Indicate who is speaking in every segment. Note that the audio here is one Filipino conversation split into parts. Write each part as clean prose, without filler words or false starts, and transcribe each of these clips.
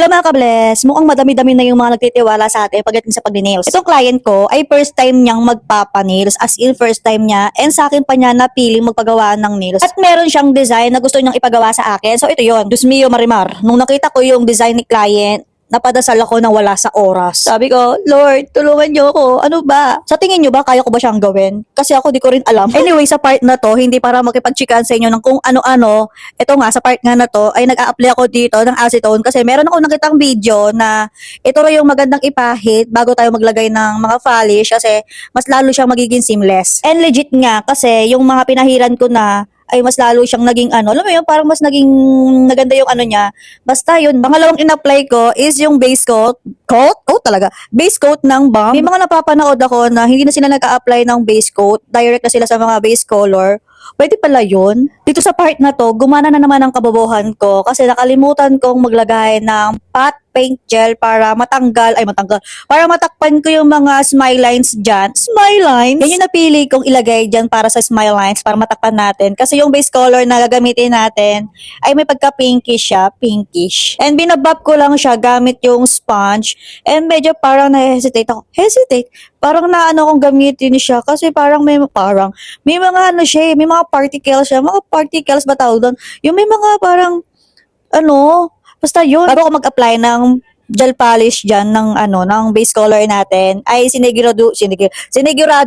Speaker 1: Hello mga ka-bless, mukhang madami-dami na yung mga nagtitiwala sa atin pagdating sa pag-nails. Itong client ko ay first time niyang magpapa-nails, as in first time niya, and sa akin pa niya napiling magpagawa ng nails. At meron siyang design na gusto niyang ipagawa sa akin. So ito yon, Diyos mio Marimar. Nung nakita ko yung design ni client, napadasal ako na wala sa oras. Sabi ko, Lord, tulungan niyo ako. Ano ba? Sa tingin niyo ba, kaya ko ba siyang gawin? Kasi ako di ko rin alam. Anyway, sa part na to, hindi para makipag-chikan sa inyo ng kung ano-ano. Ito nga, sa part nga na to, ay nag-a-apply ako dito ng acetone kasi meron ako nakitang video na ito rin yung magandang ipahit bago tayo maglagay ng mga polish kasi mas lalo siyang magiging seamless. And legit nga kasi yung mga pinahiran ko na ay mas lalo siyang naging alam mo yun, parang mas naging naganda yung niya. Basta yun, pangalawang in-apply ko is yung base coat talaga, base coat ng balm. May mga napapanood ako na hindi na sila nag-a-apply ng base coat, direct na sila sa mga base color. Pwede pala yun. Dito sa part na to, gumana na naman ang kabobohan ko kasi nakalimutan kong maglagay ng pot paint gel para para matakpan ko yung mga smile lines dyan. Smile lines? Yan yung napili kong ilagay dyan para sa smile lines para matakpan natin. Kasi yung base color na gagamitin natin ay may pagka-pinkish siya, pinkish. And binabab ko lang siya gamit yung sponge and medyo parang na-hesitate ako. Parang naano kong gamitin siya kasi parang may mga siya, may mga particles siya. Mga particles ba tawag doon? Yung may mga parang basta yun. Bago ako mag-apply ng gel polish dyan ng base color natin, ay sinigurado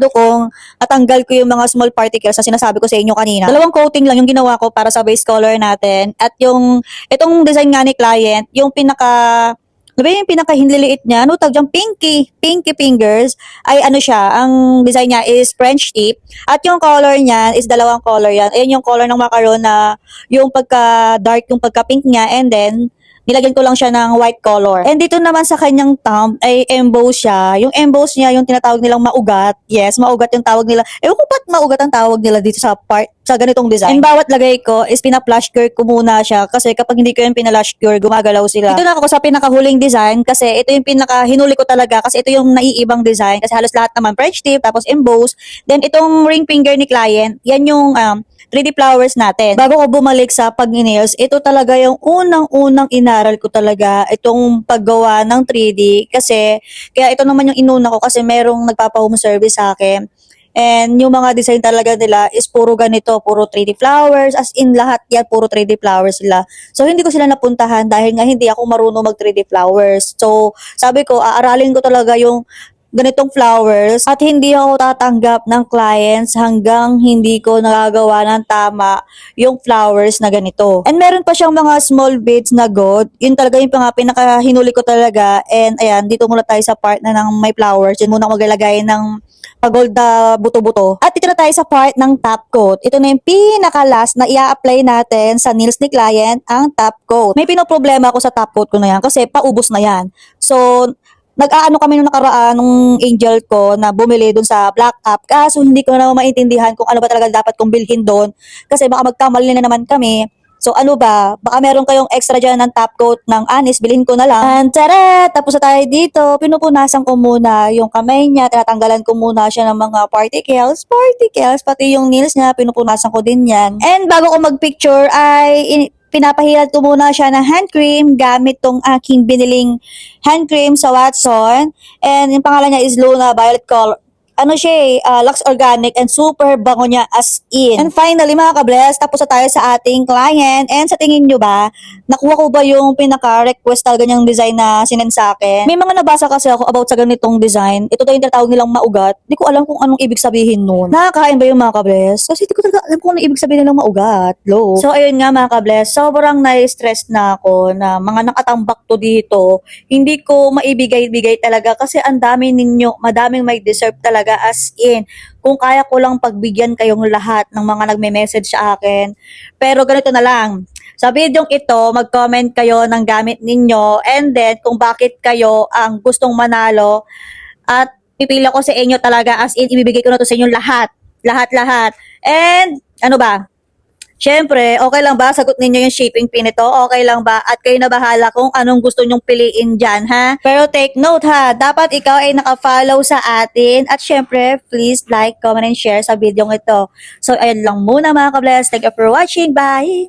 Speaker 1: kong natanggal ko yung mga small particles na sinasabi ko sa inyo kanina. Dalawang coating lang yung ginawa ko para sa base color natin. At itong design nga ni client, yung pinaka-hinliliit niya, tawag dyan, pinky fingers, ay siya, ang design niya is French tip, at yung color niya is dalawang color yan. Ayan yung color ng macaron na yung pagka-dark, yung pagka-pink niya, and then, nilagyan ko lang siya ng white color. And dito naman sa kanyang thumb ay emboss siya. Yung emboss niya, yung tinatawag nilang maugat. Yes, maugat yung tawag nila. Ewan ko ba't maugat ang tawag nila dito sa ganitong design. And bawat lagay ko is pina-flash cure ko muna siya kasi kapag hindi ko yung pina-flash cure, gumagalaw sila. Dito na ako sa pinakahuling design kasi ito yung hinuli ko talaga kasi ito yung naiibang design kasi halos lahat naman French tip tapos emboss. Then itong ring finger ni client, yan yung 3D flowers natin. Bago ko bumalik sa pag-nails, ito talaga yung unang-unang inaral ko talaga itong paggawa ng 3D kasi kaya ito naman yung inuna ko kasi merong nagpapa-home service sa akin. And yung mga design talaga nila is puro ganito, puro 3D flowers, as in lahat yan, puro 3D flowers sila. So hindi ko sila napuntahan dahil nga hindi ako marunong mag 3D flowers. So sabi ko, aaralin ko talaga yung ganitong flowers at hindi ako tatanggap ng clients hanggang hindi ko nagagawa ng tama yung flowers na ganito. And meron pa siyang mga small beads na gold. Yun talaga yung pinaka-hinuli ko talaga. And ayan, dito muna tayo sa part na ng may flowers. Yun muna ako maglalagay ng pag-gold na buto-buto. At dito na tayo sa part ng top coat. Ito na yung pinaka-last na i-apply natin sa nails ni client, ang top coat. May pinoproblema ako sa top coat ko na yan kasi paubos na yan. So, nag-aano kami nung nakaraan nung angel ko na bumili dun sa Black App kaso hindi ko na maintindihan kung ano ba talaga dapat kong bilhin doon kasi baka magkamali na naman kami. So baka meron kayong extra dyan ng top coat ng anis, bilhin ko na lang. And tara, tapos na tayo dito. Pinupunasan ko muna yung kamay niya, tinatanggalan ko muna siya ng mga particles, pati yung nails niya, pinupunasan ko din yan. And bago ko magpicture ay pinapahilad ko muna siya ng hand cream gamit tong aking biniling hand cream sa Watson. And yung pangalan niya is Luna Violet Color. Lux Organic and super bango niya as in. And finally mga ka-bless, tapos na tayo sa ating client. And sa tingin nyo ba, nakuha ko ba yung pinaka-request talaga niyang design na sinend sa akin? May mga nabasa kasi ako about sa ganitong design. Ito daw yung tinatawag nilang maugat. Hindi ko alam kung anong ibig sabihin nun. Nakakain ba yung mga ka-bless? Kasi hindi ko talaga alam kung anong ibig sabihin nilang maugat. So ayun nga mga ka-bless, sobrang na-stress na ako na mga nakatambak to dito. Hindi ko maibigay-bigay talaga kasi ang dami ninyo, madaming may deserve talaga as in. Kung kaya ko lang pagbigyan kayong lahat ng mga nagme-message sa akin. Pero ganito na lang. Sa videong ito, mag-comment kayo ng gamit ninyo and then kung bakit kayo ang gustong manalo at pipili ko sa inyo talaga as in ibibigay ko na to sa inyo lahat. Lahat. And Siyempre, okay lang ba? Sagot ninyo yung shipping fee nito? Okay lang ba? At kayo na bahala kung anong gusto nyong piliin dyan, ha? Pero take note, ha? Dapat ikaw ay naka-follow sa atin. At syempre, please like, comment, and share sa video ito. So, ayun lang muna mga ka-bless. Thank you for watching. Bye!